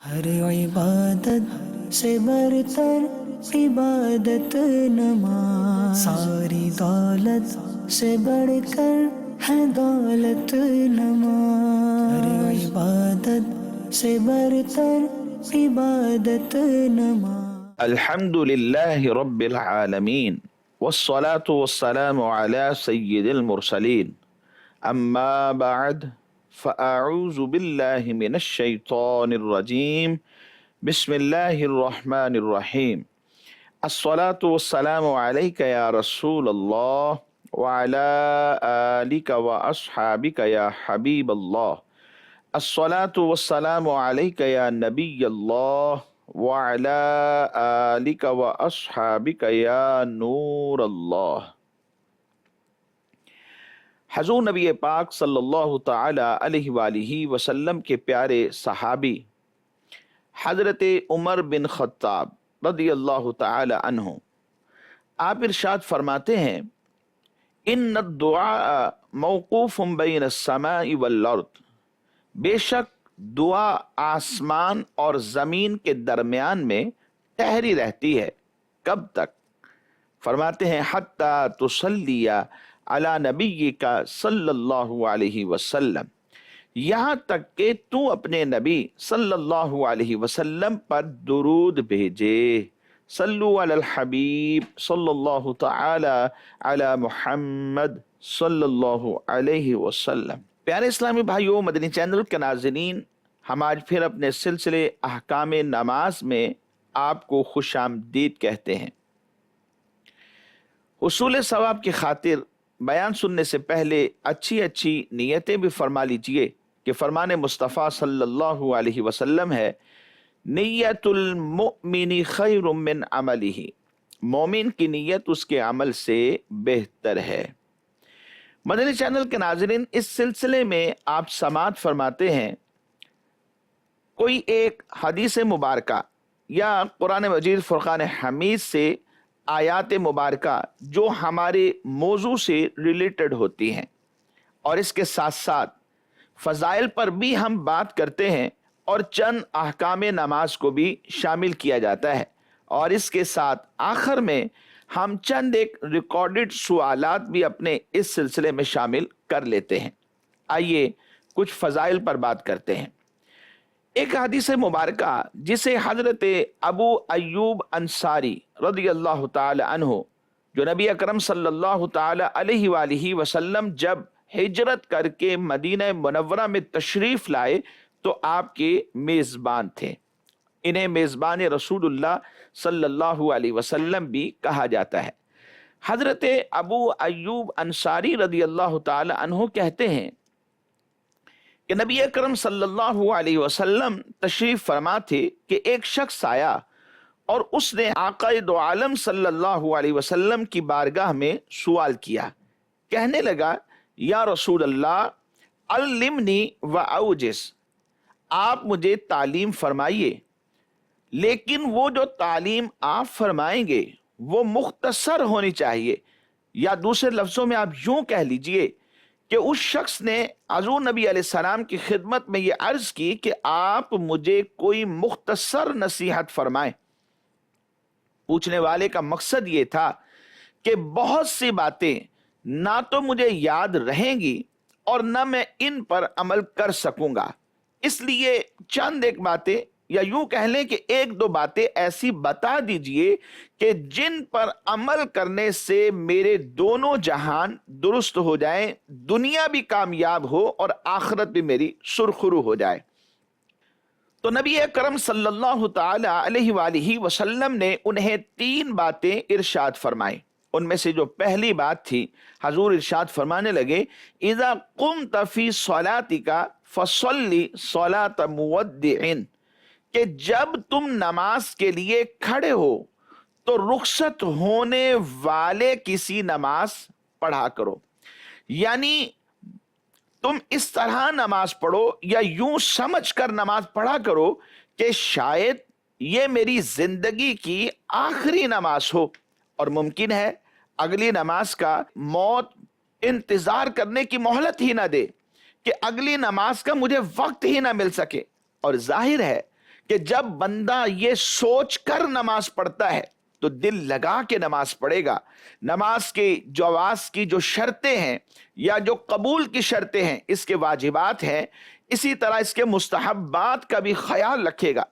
ہر عبادت سے برتر عبادت نماز، ساری دولت سے بڑھ کر ہے دولت نماز، ہر عبادت سے برتر عبادت نماز۔ الحمد لله رب العالمين والصلاة والسلام على سيد المرسلين أما بعد فأعوذ بالله من الشيطان الرجيم بسم الله الرحمن الرحيم الصلاة والسلام عليك يا رسول الله وعلى آلك وأصحابك يا حبيب الله الصلاة والسلام عليك يا نبي الله وعلى آلك وأصحابك يا نور اللہ۔ حضور نبی پاک صلی اللہ تعالی علیہ وآلہ وسلم کے پیارے صحابی حضرت عمر بن خطاب رضی اللہ تعالی عنہ، آپ ارشاد فرماتے ہیں ان الدعاء موقوف بین السماء والارض، بے شک دعا آسمان اور زمین کے درمیان میں ٹھہری رہتی ہے۔ کب تک؟ فرماتے ہیں حتی تصلی علی نبیک صلی اللہ علیہ وسلم، یہاں تک کہ تو اپنے نبی صلی اللہ علیہ وسلم پر درود بھیجے۔ صلو علی الحبیب صلی اللہ تعالی علی محمد صلی اللہ علیہ وسلم۔ پیارے اسلامی بھائیوں، مدنی چینل کے ناظرین، ہم آج پھر اپنے سلسلے احکام نماز میں آپ کو خوش آمدید کہتے ہیں۔ حصول ثواب کی خاطر بیان سننے سے پہلے اچھی نیتیں بھی فرما لیجئے کہ فرمان مصطفیٰ صلی اللہ علیہ وسلم ہے نیت المؤمن خیر من عملہ، مومن کی نیت اس کے عمل سے بہتر ہے۔ مدنی چینل کے ناظرین، اس سلسلے میں آپ سماعت فرماتے ہیں کوئی ایک حدیث مبارکہ یا قرآن مجید فرقان حمید سے آیات مبارکہ جو ہمارے موضوع سے ریلیٹڈ ہوتی ہیں، اور اس کے ساتھ ساتھ فضائل پر بھی ہم بات کرتے ہیں اور چند احکام نماز کو بھی شامل کیا جاتا ہے، اور اس کے ساتھ آخر میں ہم چند ایک ریکارڈڈ سوالات بھی اپنے اس سلسلے میں شامل کر لیتے ہیں۔ آئیے کچھ فضائل پر بات کرتے ہیں۔ ایک حدیث مبارکہ جسے حضرت ابو ایوب انصاری رضی اللہ تعالی عنہ، جو نبی اکرم صلی اللہ تعالی علیہ وآلہ وسلم جب ہجرت کر کے مدینہ منورہ میں تشریف لائے تو آپ کے میزبان تھے، انہیں میزبان رسول اللہ صلی اللہ علیہ وسلم بھی کہا جاتا ہے۔ حضرت ابو ایوب انصاری رضی اللہ تعالی عنہ کہتے ہیں کہ نبی اکرم صلی اللہ علیہ وسلم تشریف فرما تھے کہ ایک شخص آیا اور اس نے آقا دو عالم صلی اللہ علیہ وسلم کی بارگاہ میں سوال کیا، کہنے لگا یا رسول اللہ علمنی واوجز، آپ مجھے تعلیم فرمائیے، لیکن وہ جو تعلیم آپ فرمائیں گے وہ مختصر ہونی چاہیے، یا دوسرے لفظوں میں آپ یوں کہہ لیجئے کہ اس شخص نے حضور نبی علیہ السلام کی خدمت میں یہ عرض کی کہ آپ مجھے کوئی مختصر نصیحت فرمائیں۔ پوچھنے والے کا مقصد یہ تھا کہ بہت سی باتیں نہ تو مجھے یاد رہیں گی اور نہ میں ان پر عمل کر سکوں گا، اس لیے چند ایک باتیں یا یوں کہہ لیں کہ ایک دو باتیں ایسی بتا دیجئے کہ جن پر عمل کرنے سے میرے دونوں جہان درست ہو جائیں، دنیا بھی کامیاب ہو اور آخرت بھی میری سرخرو ہو جائے۔ تو نبی اکرم صلی اللہ تعالی علیہ وآلہ وسلم نے انہیں تین باتیں ارشاد فرمائیں۔ ان میں سے جو پہلی بات تھی، حضور ارشاد فرمانے لگے اذا قمت فی صلاتک فصلی صلاۃ مودع، کہ جب تم نماز کے لیے کھڑے ہو تو رخصت ہونے والے کسی نماز پڑھا کرو، یعنی تم اس طرح نماز پڑھو یا یوں سمجھ کر نماز پڑھا کرو کہ شاید یہ میری زندگی کی آخری نماز ہو، اور ممکن ہے اگلی نماز کا موت انتظار کرنے کی مہلت ہی نہ دے کہ اگلی نماز کا مجھے وقت ہی نہ مل سکے، اور ظاہر ہے कि जब बंदा ये सोच कर नमाज पढ़ता है तो दिल लगा के नमाज पढ़ेगा। नमाज के जवाज की जो शर्तें हैं या जो कबूल की शर्तें हैं, इसके वाजिबात हैं, इसी तरह इसके मुस्तहब्बात का भी ख्याल रखेगा।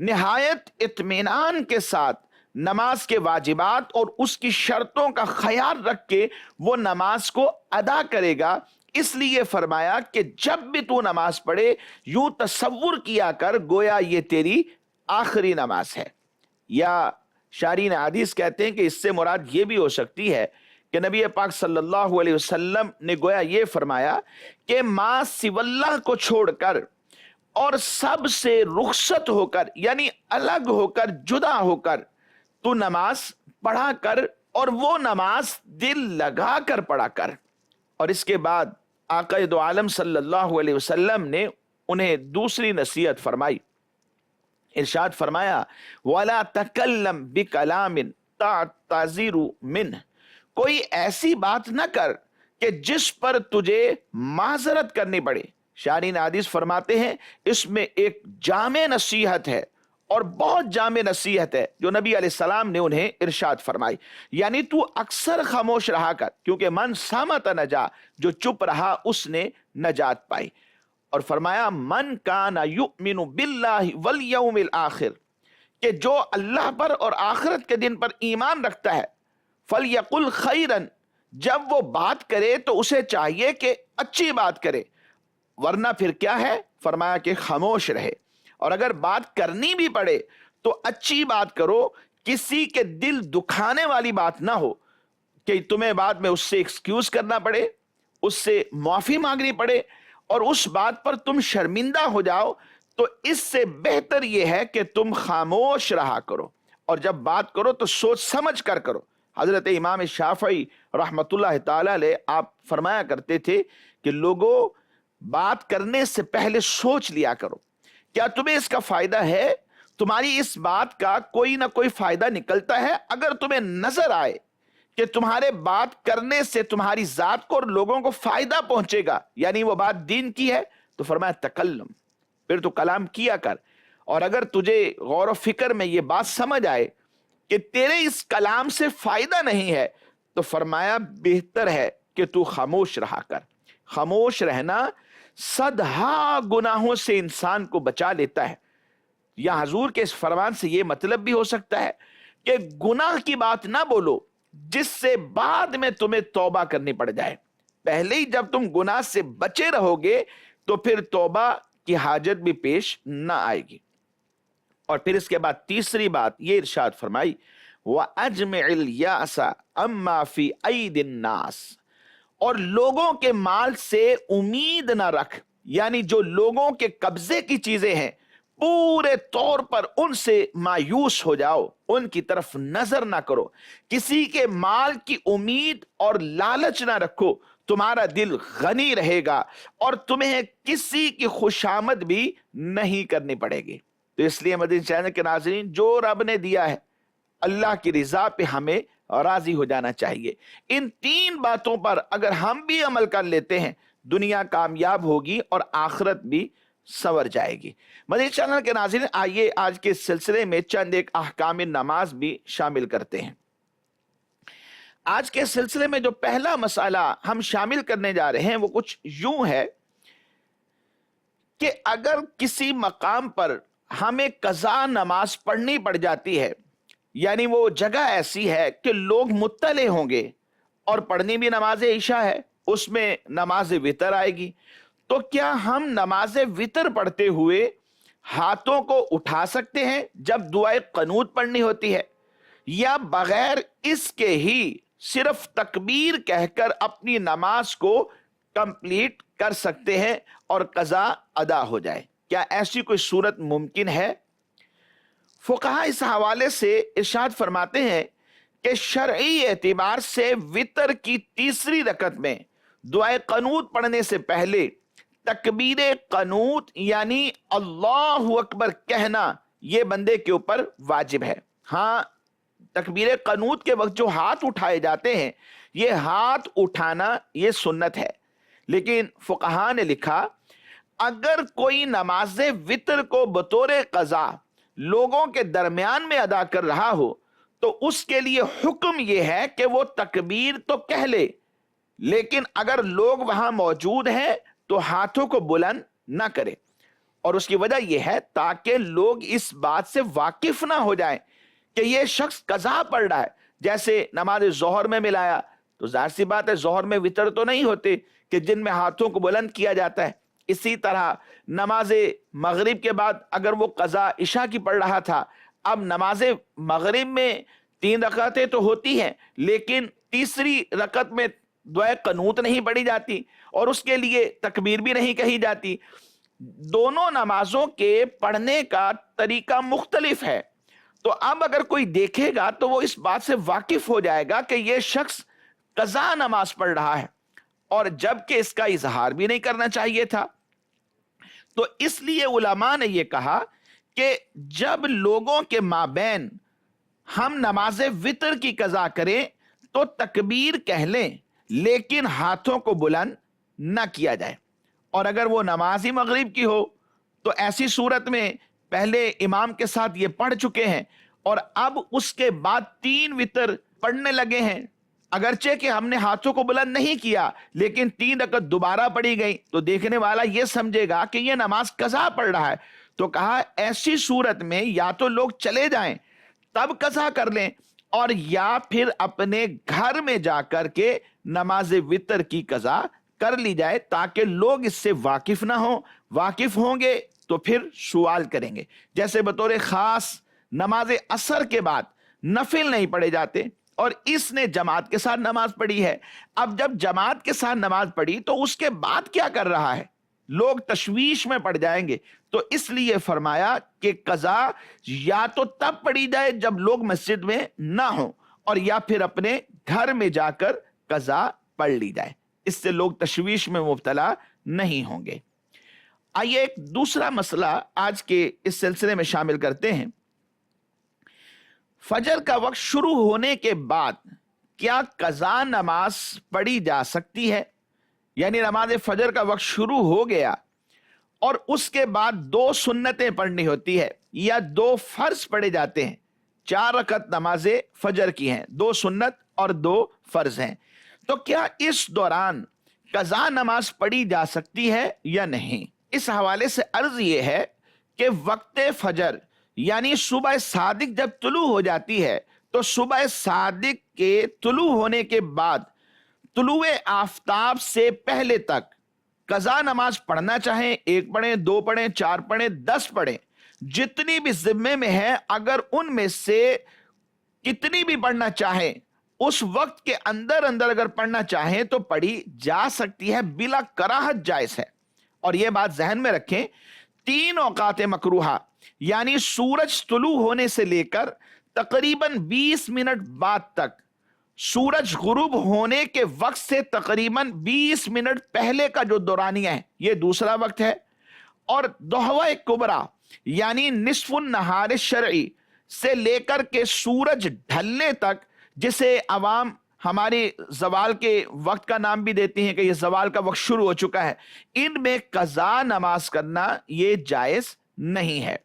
निहायत इत्मीनान के साथ नमाज के वाजिबात और उसकी शर्तों का ख्याल रख के वो नमाज को अदा करेगा। इसलिए फरमाया कि जब भी तू नमाज पढ़े यूं तसव्वुर किया कर गोया ये तेरी आखिरी नमाज है। या शारीन हदीस कहते हैं कि इससे मुराद ये भी हो सकती है कि नबी पाक सल्लल्लाहु अलैहि वसल्लम ने गोया ये फरमाया कि मां सिवल्लाह को छोड़कर और सबसे रुखसत होकर यानी अलग होकर जुदा होकर तू नमाज पढ़ा कर और वो नमाज दिल लगा कर पढ़ा कर। और इसके बाद आका दो आलम सल्लल्लाहु अलैहि वसल्लम ने उन्हें दूसरी नसीहत फरमाई। इरशाद फरमाया वला तकल्लम बिकलामिन ताज़िरु मिन, कोई ऐसी बात न कर कि जिस पर तुझे माजरत करनी पड़े। शारीन हदीस फरमाते हैं इसमें एक जामे नसीहत है और बहुत जामे नसीहत है जो नबी अलैहिस्सलाम ने उन्हें इरशाद फरमाई, यानी तू अक्सर खामोश रहा कर, क्योंकि मन सामत नजा, जो चुप रहा उसने नजात पाई। और फरमाया मन काना युमिनु बिल्लाहि वल यौमिल आखिर, कि जो अल्लाह पर और आखिरत के दिन पर ईमान रखता है, फलयकुल खैरन, जब वो बात करे तो उसे चाहिए कि अच्छी बात करे, वरना फिर क्या है, फरमाया कि खामोश रहे। और अगर बात करनी भी पड़े तो अच्छी बात करो, किसी के दिल दुखाने वाली बात ना हो कि तुम्हें बाद में उससे एक्सक्यूज करना पड़े, उससे माफी मांगनी पड़े और उस बात पर तुम शर्मिंदा हो जाओ। तो इससे बेहतर यह है कि तुम खामोश रहा करो और जब बात करो तो सोच समझ कर करो। हजरत इमाम शाफई रहमतुल्लाह ताला अलैह आप फरमाया करते थे कि लोगों, बात करने से पहले सोच लिया करो, क्या तुम्हें इसका फायदा है, तुम्हारी इस बात का कोई ना कोई फायदा निकलता है। अगर तुम्हें नजर आए कि तुम्हारे बात करने से तुम्हारी जात को और लोगों को फायदा पहुंचेगा, यानी वो बात दीन की है, तो फरमाया तकल्लम, फिर तो कलाम किया कर। और अगर तुझे गौर व फिक्र में ये बात समझ आए कि तेरे इस कलाम से फायदा नहीं है, तो फरमाया बेहतर है कि तू खामोश रहा कर। खामोश रहना सदहा गुनाहों से इंसान को बचा लेता है। या हजूर के इस फरमान से यह मतलब भी हो सकता है कि गुनाह की बात ना बोलो जिससे बाद में तुम्हें तौबा करनी पड़ जाए। पहले ही जब तुम गुनाह से बचे रहोगे तो फिर तौबा की हाजत भी पेश ना आएगी। और फिर इसके बाद तीसरी बात ये इरशाद फरमाई व अजमिल यासा अम्मा फी ऐदिन नास, और लोगों के माल से उम्मीद ना रख, यानी जो लोगों के कब्जे की चीजें हैं पूरे तौर पर उनसे मायूस हो जाओ, उनकी तरफ नजर ना करो, किसी के माल की उम्मीद और लालच ना रखो, तुम्हारा दिल गनी रहेगा और तुम्हें किसी की खुशामद भी नहीं करनी पड़ेगी। तो इसलिए मदीनी चैनल के नाज़रीन, जो रब ने दिया है अल्लाह की रिजा पे हमें राजी हो जाना चाहिए। इन तीन बातों पर अगर हम भी अमल कर लेते हैं, दुनिया कामयाब होगी और आखिरत भी संवर जाएगी। मदीनी चैनल के नाज़रीन, आइए आज के सिलसिले में चंद एक अहकाम नमाज भी शामिल करते हैं। आज के सिलसिले में जो पहला मसाला हम शामिल करने जा रहे हैं वो कुछ यूं है कि अगर किसी मकाम पर हमें कज़ा नमाज पढ़नी पड़ जाती है, यानी वो जगह ऐसी है कि लोग मुत्तले होंगे और पढ़नी भी नमाज इशा है, उसमें नमाज वितर आएगी, तो क्या हम नमाज वितर पढ़ते हुए हाथों को उठा सकते हैं जब दुआए क़नूत पढ़नी होती है, या बगैर इसके ही सिर्फ तकबीर कहकर अपनी नमाज को कंप्लीट कर सकते हैं और कज़ा अदा हो जाए? क्या ऐसी कोई सूरत मुमकिन है? फुक़हा इस हवाले से इरशाद फरमाते हैं कि शरई एतबार से वितर की तीसरी रकत में दुआए क़नूत पढ़ने से पहले तकबीर क़नूत यानी अल्लाहु अकबर कहना यह बंदे के ऊपर वाजिब है। हाँ, तकबीर क़नूत के वक्त जो हाथ उठाए जाते हैं, ये हाथ उठाना ये सुन्नत है, लेकिन फुक़हा ने लिखा अगर कोई नमाज वितर को बतौर कज़ा लोगों के दरमियान में अदा कर रहा हो तो उसके लिए हुक्म यह है कि वो तकबीर तो कह ले, लेकिन अगर लोग वहां मौजूद हैं तो हाथों को बुलंद ना करे। और उसकी वजह यह है ताकि लोग इस बात से वाकिफ ना हो जाएं कि यह शख्स कज़ा पढ़ रहा है। जैसे नमाज ज़ोहर में मिलाया तो जाहिर सी बात है ज़ोहर में वितर तो नहीं होते कि जिनमें हाथों को बुलंद किया जाता है। इसी तरह नमाज मगरिब के बाद अगर वो कज़ा इशा की पढ़ रहा था, अब नमाज मगरिब में 3 रकातें तो होती हैं, लेकिन तीसरी रकत में दुआ कनूत नहीं पढ़ी जाती और उसके लिए तकबीर भी नहीं कही जाती। दोनों नमाजों के पढ़ने का तरीका मुख्तलिफ है। तो अब अगर कोई देखेगा तो वो इस बात से वाकिफ हो जाएगा कि यह शख्स कज़ा नमाज पढ़ रहा है, और जबकि इसका इजहार भी नहीं करना चाहिए था। तो इसलिए उलमा ने यह कहा कि जब लोगों के माबैन हम नमाज वितर की कज़ा करें तो तकबीर कह लें, लेकिन हाथों को बुलंद न किया जाए। और अगर वो नमाज ही मगरिब की हो तो ऐसी सूरत में पहले इमाम के साथ ये पढ़ चुके हैं और अब उसके बाद 3 वितर पढ़ने लगे हैं, अगरचे कि हमने हाथों को बुलंद नहीं किया, लेकिन 3 रकत दोबारा पढ़ी गई, तो देखने वाला यह समझेगा कि यह नमाज कज़ा पढ़ रहा है। तो कहा ऐसी सूरत में या तो लोग चले जाएं तब कज़ा कर लें, और या फिर अपने घर में जाकर के नमाज वितर की कज़ा कर ली जाए ताकि लोग इससे वाकिफ ना हो। वाकिफ होंगे तो फिर सवाल करेंगे। जैसे बतौर खास नमाज असर के बाद नफिल नहीं पढ़े जाते और इसने जमात के साथ नमाज पढ़ी है। अब जब जमात के साथ नमाज पढ़ी तो उसके बाद क्या कर रहा है, लोग तशवीश में पड़ जाएंगे। तो इसलिए फरमाया कि कज़ा या तो तब पढ़ी जाए जब लोग मस्जिद में ना हो, और या फिर अपने घर में जाकर कज़ा पढ़ ली जाए, इससे लोग तशवीश में मुब्तला नहीं होंगे। आइए एक दूसरा मसला आज के इस सिलसिले में शामिल करते हैं। फजर का वक्त शुरू होने के बाद क्या कज़ा नमाज पढ़ी जा सकती है? यानी नमाज फजर का वक्त शुरू हो गया और उसके बाद 2 सुन्नतें पढ़नी होती है या 2 फर्ज पढ़े जाते हैं। 4 रकत नमाज फजर की हैं, 2 सुन्नत और 2 फर्ज हैं। तो क्या इस दौरान कज़ा नमाज पढ़ी जा सकती है या नहीं? इस हवाले से अर्ज यह है कि वक्त फजर यानी सुबह सादिक जब तुलू हो जाती है तो सुबह सादिक के तुलू होने के बाद तुलुए आफताब से पहले तक कज़ा नमाज पढ़ना चाहें, 1 पढ़ें, 2 पढ़ें, 4 पढ़ें, 10 पढ़ें, जितनी भी जिम्मे में है, अगर उनमें से कितनी भी पढ़ना चाहें उस वक्त के अंदर अंदर अगर पढ़ना चाहें तो पढ़ी जा सकती है, बिला कराहत जायज है। और यह बात जहन में रखें, 3 औकात मकरूहा यानी सूरज तुलू होने से लेकर तकरीबन 20 मिनट बाद तक, सूरज गुरूब होने के वक्त से तकरीबन 20 मिनट पहले का जो दौरानिया है यह दूसरा वक्त है, और दोहवा कुबरा यानी निस्फुन नहार शरई से लेकर के सूरज ढलने तक, जिसे अवाम हमारे जवाल के वक्त का नाम भी देती हैं कि यह जवाल का वक्त शुरू हो चुका है, इनमें कज़ा नमाज करना यह जायज नहीं है।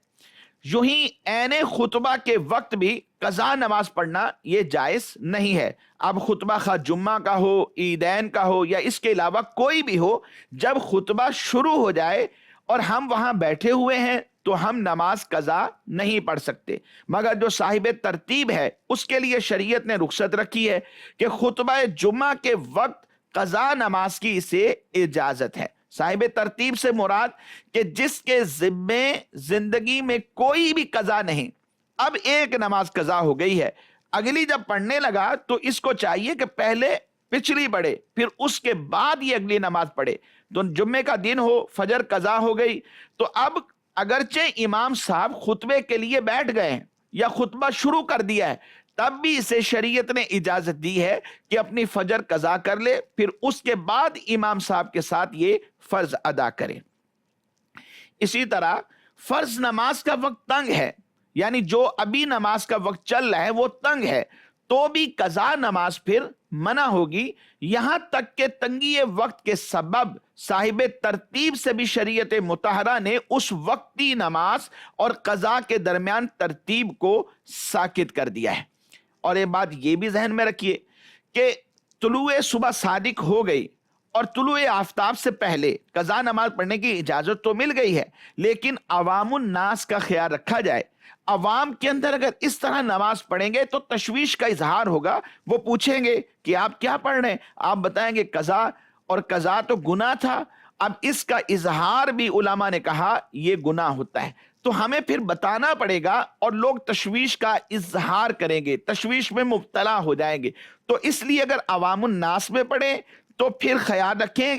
यूं ही ऐने खुतबा के वक्त भी कज़ा नमाज पढ़ना यह जायज नहीं है। अब खुतबा खा जुम्मा का हो, ईदैन का हो या इसके अलावा कोई भी हो, जब खुतबा शुरू हो जाए और हम वहां बैठे हुए हैं तो हम नमाज कज़ा नहीं पढ़ सकते, मगर जो साहिब तरतीब है उसके लिए शरीयत ने रुख्सत रखी है कि खुतबा जुम्मा के वक्त कज़ा नमाज की इसे इजाजत है। साहिब तरतीब से मुराद कि जिसके जिम्मे जिंदगी में कोई भी कज़ा नहीं, अब एक नमाज कज़ा हो गई है, अगली जब पढ़ने लगा तो इसको चाहिए कि पहले पिछली पढ़े फिर उसके बाद ये अगली नमाज पढ़े। तो जुम्मे का दिन हो, फजर कज़ा हो गई, तो अब अगरचे इमाम साहब खुतबे के लिए बैठ गए हैं या खुतबा शुरू कर दिया है, तब भी इसे शरीयत ने इजाजत दी है कि अपनी फजर कज़ा कर ले, फिर उसके बाद इमाम साहब के साथ ये फर्ज अदा करें। इसी तरह फर्ज नमाज का वक्त तंग है, यानी जो अभी नमाज का वक्त चल रहा है वो तंग है, तो भी कज़ा नमाज फिर मना होगी, यहां तक कि तंगी वक्त के सबब साहिब तरतीब से भी शरीयत मुतहरा ने उस वक्ती नमाज और कज़ा के दरमियान तरतीब को साकित कर दिया है। और एक बात ये भी जहन में रखिए कि तुलुए सुबह सादिक हो गई और तुलुए आफताब से पहले कज़ा नमाज पढ़ने की इजाजत तो मिल गई है, लेकिन अवामुन नास का ख्याल रखा जाए। अवाम के अंदर अगर इस तरह नमाज पढ़ेंगे तो तशवीश का इजहार होगा। वो पूछेंगे कि आप क्या पढ़ रहे हैं, आप बताएंगे कज़ा, और कज़ा तो गुनाह था। अब इसका इजहार भी उलामा ने कहा यह गुनाह होता है, तो हमें फिर बताना पड़ेगा और लोग तशवीश का इजहार करेंगे, तशवीश में मुब्तला हो जाएंगे। तो इसलिए अगर अवामुन नास में पढ़े तो फिर ख्याल रखें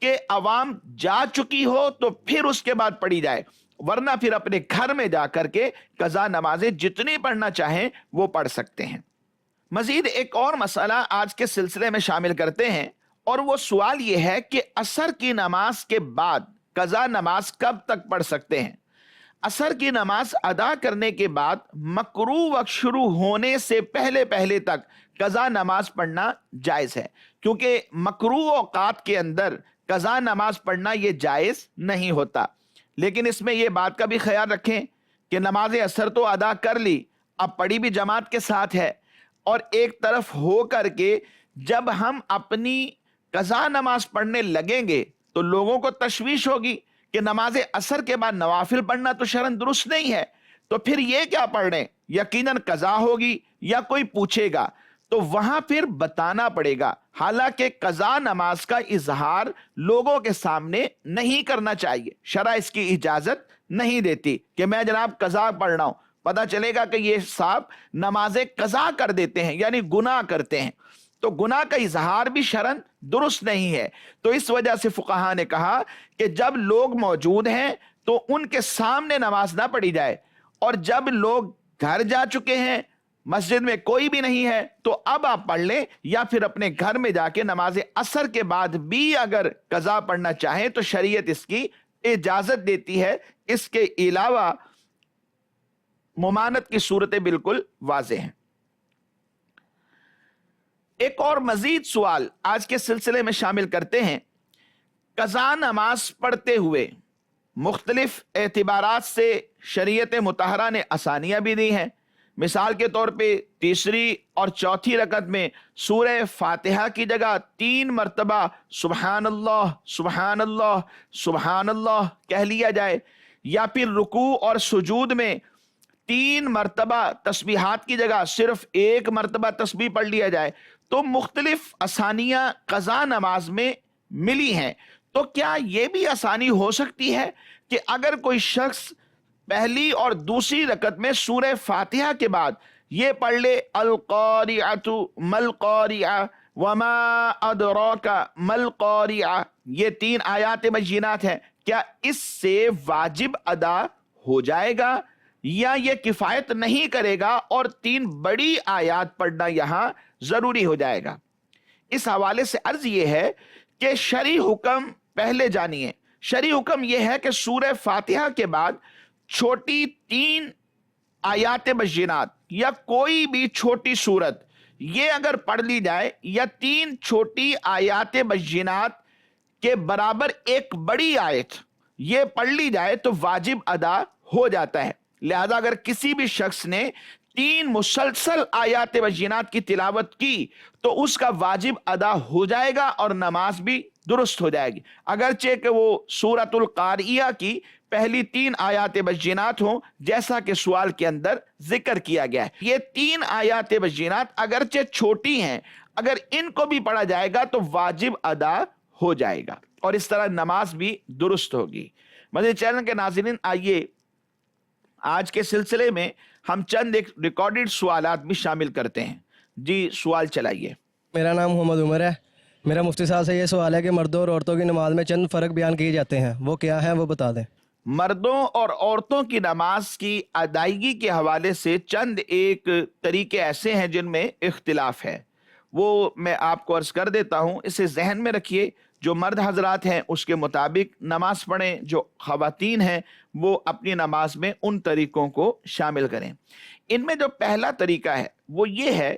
कि अवाम जा चुकी हो तो फिर उसके बाद पढ़ी जाए, वरना फिर अपने घर में जाकर के कज़ा नमाजें जितनी पढ़ना चाहें वो पढ़ सकते हैं। मजीद एक और मसला आज के सिलसिले में शामिल करते हैं, और वो सवाल ये है कि असर की नमाज के बाद कज़ा नमाज कब तक पढ़ सकते हैं। असर की नमाज अदा करने के बाद मकरू वक्त शुरू होने से पहले पहले तक कज़ा नमाज पढ़ना जायज़ है, क्योंकि मकरू औकात के अंदर कज़ा नमाज पढ़ना ये जायज़ नहीं होता। लेकिन इसमें यह बात का भी ख्याल रखें कि नमाज असर तो अदा कर ली, अब पढ़ी भी जमात के साथ है, और एक तरफ हो करके जब हम अपनी कज़ा नमाज पढ़ने लगेंगे तो लोगों को तशवीश होगी कि नमाज असर के बाद नवाफिल पढ़ना तो शरन दुरुस्त नहीं है, तो फिर ये क्या पढ़ रहे हैं, यकीनन कज़ा होगी या कोई पूछेगा, तो वहां फिर बताना पड़ेगा। हालांकि कज़ा नमाज का इजहार लोगों के सामने नहीं करना चाहिए, शरअ इसकी इजाजत नहीं देती कि मैं जनाब कज़ा पढ़ रहा हूं, पता चलेगा कि ये साहब नमाजें कज़ा कर देते हैं, यानी गुनाह करते हैं, तो गुनाह का इजहार भी शरन दुरुस्त नहीं है। तो इस वजह से फुक़हा ने कहा कि जब लोग मौजूद हैं तो उनके सामने नमाज ना पढ़ी जाए, और जब लोग घर जा चुके हैं, मस्जिद में कोई भी नहीं है, तो अब आप पढ़ लें, या फिर अपने घर में जाके नमाज असर के बाद भी अगर कज़ा पढ़ना चाहें तो शरीयत इसकी इजाजत देती है। इसके अलावा मुमानत की सूरतें बिल्कुल वाज़े हैं। एक और मजीद सवाल आज के सिलसिले में शामिल करते हैं। कज़ा नमाज पढ़ते हुए मुख्तलिफ एतबारात से शरीयत मुतहरा ने आसानियां भी दी हैं। मिसाल के तौर पे तीसरी और चौथी रकत में सूरह फातिहा की जगह 3 मरतबा सुबहान अल्लाह सुबहान अल्लाह सुबहान अल्लाह कह लिया जाए, या फिर रुकू और सुजूद में 3 मरतबा तस्बीहात की जगह सिर्फ 1 मरतबा तस्बीह पढ़ लिया जाए। तो मुख्तलिफ आसानियां कज़ा नमाज में मिली हैं। तो क्या यह भी आसानी हो सकती है कि अगर कोई शख्स पहली और दूसरी रकत में सूरह फातिहा के बाद ये पढ़ ले अल क़ारिअतु मल क़ारिअ वमा अदराका मल क़ारिअ, ये 3 आयात बय्यिनात हैं, क्या इससे वाजिब अदा हो जाएगा या ये किफ़ायत नहीं करेगा और 3 बड़ी आयात पढ़ना यहां जरूरी हो जाएगा? इस हवाले से अर्ज ये है कि शरई हुक्म पहले जानिए। शरई हुक्म यह है कि सूरह फातिहा के बाद छोटी 3 आयात बय्यिनात या कोई भी छोटी सूरत ये अगर पढ़ ली जाए, या 3 छोटी आयात बय्यिनात के बराबर एक बड़ी आयत ये पढ़ ली जाए तो वाजिब अदा हो जाता है। लिहाजा अगर किसी भी शख्स ने 3 मुसलसल आयात बय्यिनात की तिलावत की तो उसका वाजिब अदा हो जाएगा और नमाज भी दुरुस्त हो जाएगी, अगरचे कि वो सूरतुल क़ारिया की पहली 3 आयात बय्यिनात हो, जैसा कि सवाल के अंदर जिक्र किया गया है। ये 3 आयात बय्यिनात अगरचे छोटी हैं, अगर इनको भी पढ़ा जाएगा तो वाजिब अदा हो जाएगा और इस तरह नमाज भी दुरुस्त होगी। मज़ीद चैनल के नाज़रीन, आइए आज के सिलसिले में हम चंद एक रिकॉर्डेड सवालात भी शामिल करते हैं। जी सवाल चलाइए। मेरा नाम मोहम्मद उमर है। मेरा मुफ्ती साहब से ये सवाल है कि मर्दों और औरतों की नमाज में चंद फ़र्क बयान किए जाते हैं, वो क्या है वो बता दें। मर्दों और औरतों की नमाज की अदायगी के हवाले से चंद एक तरीके ऐसे हैं जिनमें इख्तिलाफ है, वो मैं आपको अर्ज कर देता हूँ। इसे जहन में रखिए। जो मर्द हजरात हैं उसके मुताबिक नमाज पढ़ें, जो ख़वातीन हैं वो अपनी नमाज में उन तरीकों को शामिल करें। इनमें जो पहला तरीका है वो ये है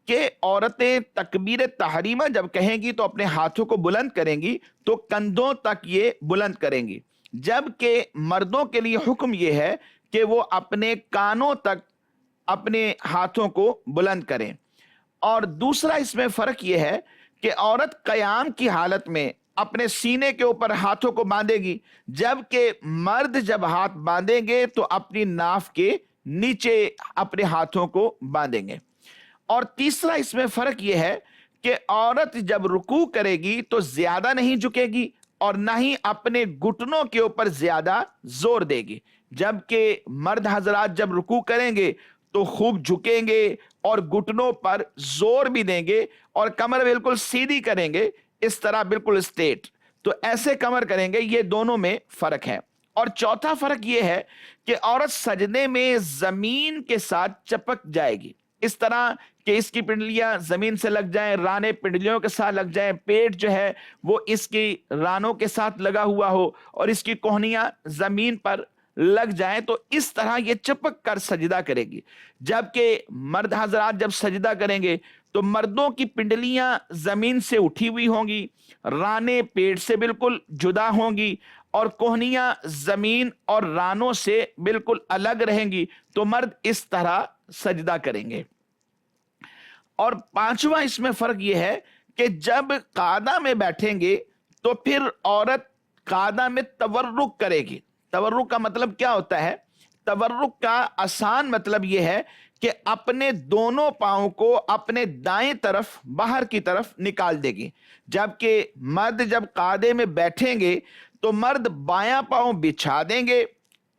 کہ عورتیں تکبیر تحریمہ جب کہیں گی تو اپنے ہاتھوں کو بلند کریں گی تو کندھوں تک یہ بلند کریں گی، جبکہ مردوں کے لیے حکم یہ ہے کہ وہ اپنے کانوں تک اپنے ہاتھوں کو بلند کریں۔ اور دوسرا اس میں فرق یہ ہے کہ عورت قیام کی حالت میں اپنے سینے کے اوپر ہاتھوں کو باندھے گی، جبکہ مرد جب ہاتھ باندھیں گے تو اپنی ناف کے نیچے اپنے ہاتھوں کو باندھیں گے۔ اور تیسرا اس میں فرق یہ ہے کہ عورت جب رکوع کرے گی تو زیادہ نہیں جھکے گی اور نہ ہی اپنے گھٹنوں کے اوپر زیادہ زور دے گی، جبکہ مرد حضرات جب رکوع کریں گے تو خوب جھکیں گے اور گھٹنوں پر زور بھی دیں گے اور کمر بالکل سیدھی کریں گے، اس طرح بالکل اسٹریٹ، تو ایسے کمر کریں گے۔ یہ دونوں میں فرق ہے۔ اور چوتھا فرق یہ ہے کہ عورت سجدے میں زمین کے ساتھ چپک جائے گی، اس طرح کہ اس کی پنڈلیاں زمین سے لگ جائیں، رانے پنڈلیوں کے ساتھ لگ جائیں، پیٹ جو ہے وہ اس کی رانوں کے ساتھ لگا ہوا ہو اور اس کی کوہنیاں زمین پر لگ جائیں، تو اس طرح یہ چپک کر سجدہ کرے گی۔ جبکہ مرد حضرات جب سجدہ کریں گے تو مردوں کی پنڈلیاں زمین سے اٹھی ہوئی ہوں گی، رانے پیٹ سے بالکل جدا ہوں گی اور کوہنیاں زمین اور رانوں سے بالکل الگ رہیں گی، تو مرد اس طرح سجدہ کریں گے۔ اور پانچواں اس میں فرق یہ ہے کہ جب قعدہ میں بیٹھیں گے تو پھر عورت قعدہ میں تورک کرے گی۔ تورک کا مطلب کیا ہوتا ہے؟ تورک کا آسان مطلب یہ ہے کہ اپنے دونوں پاؤں کو اپنے دائیں طرف باہر کی طرف نکال دے گی، جبکہ مرد جب قعدے میں بیٹھیں گے تو مرد بایاں پاؤں بچھا دیں گے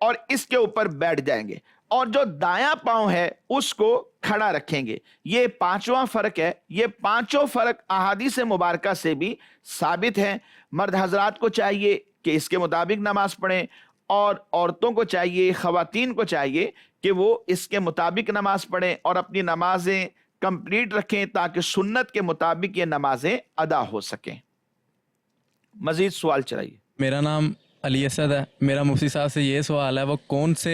اور اس کے اوپر بیٹھ جائیں گے اور جو دایاں پاؤں ہے اس کو کھڑا رکھیں گے۔ یہ پانچواں فرق ہے۔ یہ پانچوں فرق احادیث مبارکہ سے بھی ثابت ہیں۔ مرد حضرات کو چاہیے کہ اس کے مطابق نماز پڑھیں اور عورتوں کو چاہیے، خواتین کو چاہیے کہ وہ اس کے مطابق نماز پڑھیں اور اپنی نمازیں کمپلیٹ رکھیں تاکہ سنت کے مطابق یہ نمازیں ادا ہو سکیں۔ مزید سوال چلائیے۔ میرا نام علی اسد ہے۔ میرا مفتی صاحب سے یہ سوال ہے، وہ کون سے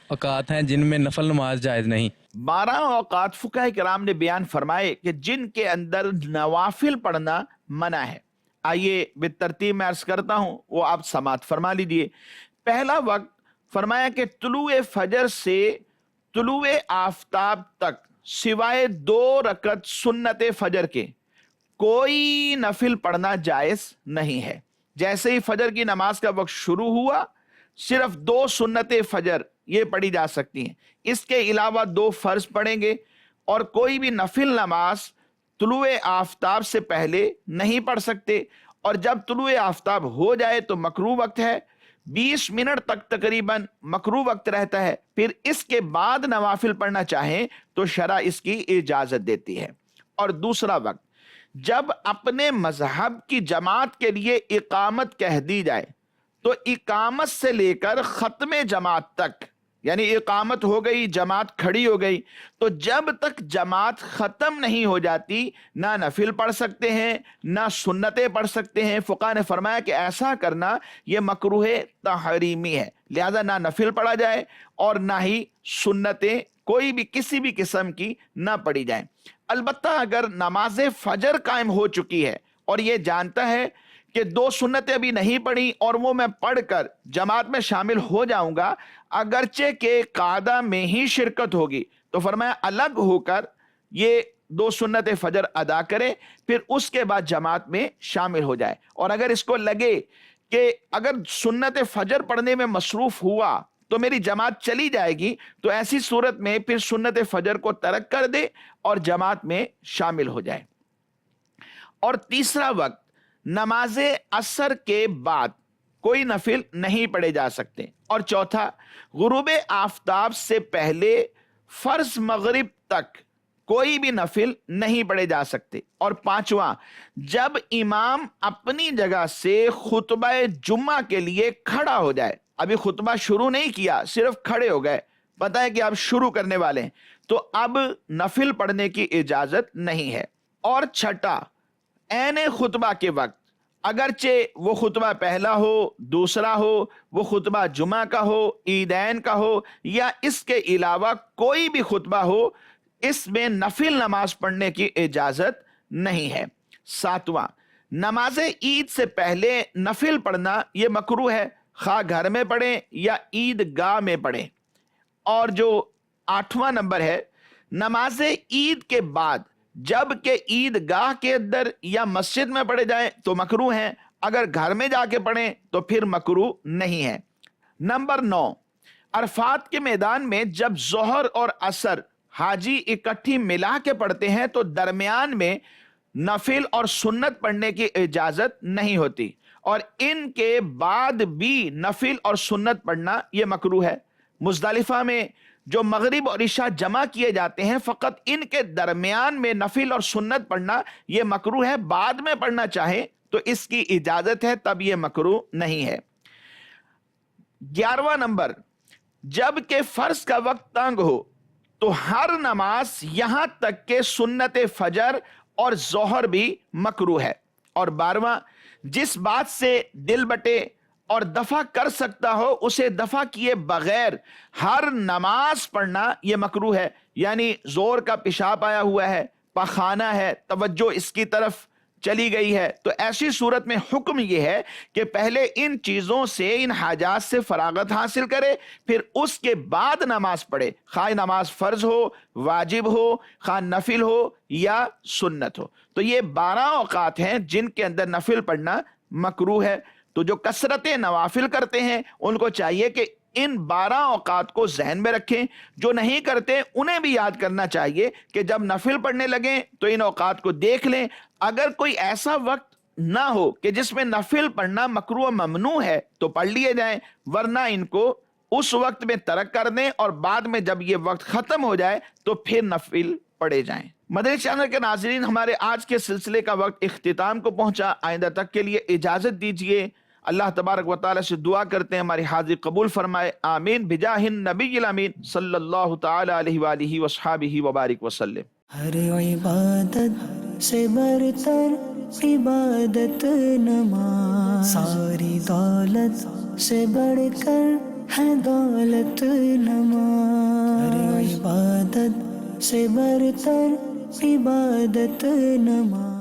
اوقات ہیں جن میں نفل نماز جائز نہیں؟ 12 اوقات فقہ کرام نے بیان فرمائے کہ جن کے اندر نوافل پڑھنا منع ہے۔ آئیے بالترتیب میں عرض کرتا ہوں، وہ آپ سماعت فرما لیجیے۔ پہلا وقت فرمایا کہ طلوع فجر سے طلوع آفتاب تک سوائے 2 رکعت سنت فجر کے کوئی نفل پڑھنا جائز نہیں ہے۔ جیسے ہی فجر کی نماز کا وقت شروع ہوا، صرف 2 سنت فجر یہ پڑھی جا سکتی ہیں، اس کے علاوہ 2 فرض پڑھیں گے اور کوئی بھی نفل نماز طلوع آفتاب سے پہلے نہیں پڑھ سکتے، اور جب طلوع آفتاب ہو جائے تو مکروہ وقت ہے، 20 منٹ تک تقریباً مکروہ وقت رہتا ہے۔ پھر اس کے بعد نوافل پڑھنا چاہیں تو شرع اس کی اجازت دیتی ہے۔ اور دوسرا وقت جب اپنے مذہب کی جماعت کے لیے اقامت کہہ دی جائے تو اقامت سے لے کر ختم جماعت تک، یعنی اقامت ہو گئی، جماعت کھڑی ہو گئی، تو جب تک جماعت ختم نہیں ہو جاتی نہ نفل پڑھ سکتے ہیں نہ سنتیں پڑھ سکتے ہیں۔ فقہ نے فرمایا کہ ایسا کرنا یہ مکروہ تحریمی ہے، لہذا نہ نفل پڑھا جائے اور نہ ہی سنتیں کوئی بھی کسی بھی قسم کی نہ پڑھی جائیں۔ البتہ اگر نماز فجر قائم ہو چکی ہے اور یہ جانتا ہے کہ 2 سنتیں ابھی نہیں پڑھی اور وہ میں پڑھ کر جماعت میں شامل ہو جاؤں گا، اگرچہ کہ قعدہ میں ہی شرکت ہوگی، تو فرمایا الگ ہو کر یہ 2 سنت فجر ادا کرے، پھر اس کے بعد جماعت میں شامل ہو جائے۔ اور اگر اس کو لگے کہ اگر سنت فجر پڑھنے میں مصروف ہوا تو میری جماعت چلی جائے گی، تو ایسی صورت میں پھر سنت فجر کو ترک کر دے اور جماعت میں شامل ہو جائے۔ اور تیسرا وقت نماز عصر کے بعد کوئی نفل نہیں پڑھے جا سکتے۔ اور چوتھا غروب آفتاب سے پہلے فرض مغرب تک کوئی بھی نفل نہیں پڑھے جا سکتے۔ اور پانچواں جب امام اپنی جگہ سے خطبہ جمعہ کے لیے کھڑا ہو جائے، ابھی خطبہ شروع نہیں کیا، صرف کھڑے ہو گئے، پتہ ہے کہ آپ شروع کرنے والے ہیں، تو اب نفل پڑھنے کی اجازت نہیں ہے۔ اور چھٹا عین خطبہ کے وقت، اگرچہ وہ خطبہ پہلا ہو، دوسرا ہو، وہ خطبہ جمعہ کا ہو، عیدین کا ہو یا اس کے علاوہ کوئی بھی خطبہ ہو، इसमें नफिल नमाज पढ़ने की इजाजत नहीं है। 7वां, नमाज ईद से पहले नफिल पढ़ना ये मकरूह है, खा घर में पढ़ें या ईदगाह में पढ़ें। और जो 8वां नंबर है, नमाज ईद के बाद जब के ईदगाह के अंदर या मस्जिद में पढ़े जाएं तो मकरूह हैं, अगर घर में जाके पढ़ें तो फिर मकरूह नहीं है। नंबर 9, अरफात के मैदान में जब जोहर और असर हाजी इकट्ठी मिला के पढ़ते हैं तो दरमियान में नफिल और सुन्नत पढ़ने की इजाजत नहीं होती, और इनके बाद भी नफिल और सुन्नत पढ़ना यह मकरूह है। मुज़दलिफा में जो मगरिब और इशा जमा किए जाते हैं, फकत इनके दरमियान में नफिल और सुन्नत पढ़ना यह मकरूह है, बाद में पढ़ना चाहे तो इसकी इजाजत है, तब यह मकरूह नहीं है। 11वां नंबर, जब के फर्ज का वक्त तंग हो तो हर नमाज यहां तक के सुन्नत फजर और जोहर भी मकरूह है। और 12वां, जिस बात से दिल बटे और दफा कर सकता हो उसे दफा किए बगैर हर नमाज पढ़ना यह मकरूह है। यानी जोर का पेशाब आया हुआ है, पखाना है, तवज्जो इसकी तरफ चली गई है, तो ऐसी सूरत में हुक्म यह है कि पहले इन चीजों से, इन हाजात से फरागत हासिल करे, फिर उसके बाद नमाज पढ़े, खा नमाज फर्ज हो, वाजिब हो, खा नफिल हो या सुन्नत हो। तो ये 12 औकात हैं जिनके अंदर नफिल पढ़ना मकरूह है। तो जो कसरत नवाफिल करते हैं उनको चाहिए कि इन 12 औकात को जहन में रखें। जो नहीं करते उन्हें भी याद करना चाहिए कि जब नफिल पढ़ने लगें तो इन औकात को देख लें। अगर कोई ऐसा वक्त ना हो कि जिसमें नफिल पढ़ना मकरूह ममनू है तो पढ़ लिए जाएं, वरना इनको उस वक्त में तरक कर दें और बाद में जब ये वक्त खत्म हो जाए तो फिर नफिल पढ़े जाएं। मदनी चैनल के नाज़रीन, हमारे आज के सिलसिले का वक्त इख्तिताम को पहुंचा। आइंदा तक के लिए इजाजत दीजिए। अल्लाह तबारक व तआला से दुआ करते हैं हमारी हाजिर कबूल फरमाए। आमीन बिजाहिन नबील अमीन सल्लल्लाहु तआला अलैहि व आलिहि व अस्हाबिहि व बारिक वसल्लम। हर इबादत से बरतर इबादत नमाज, सारी दौलत से बढ़कर है दौलत नमाज। हर इबादत से बरतर इबादत नमाज।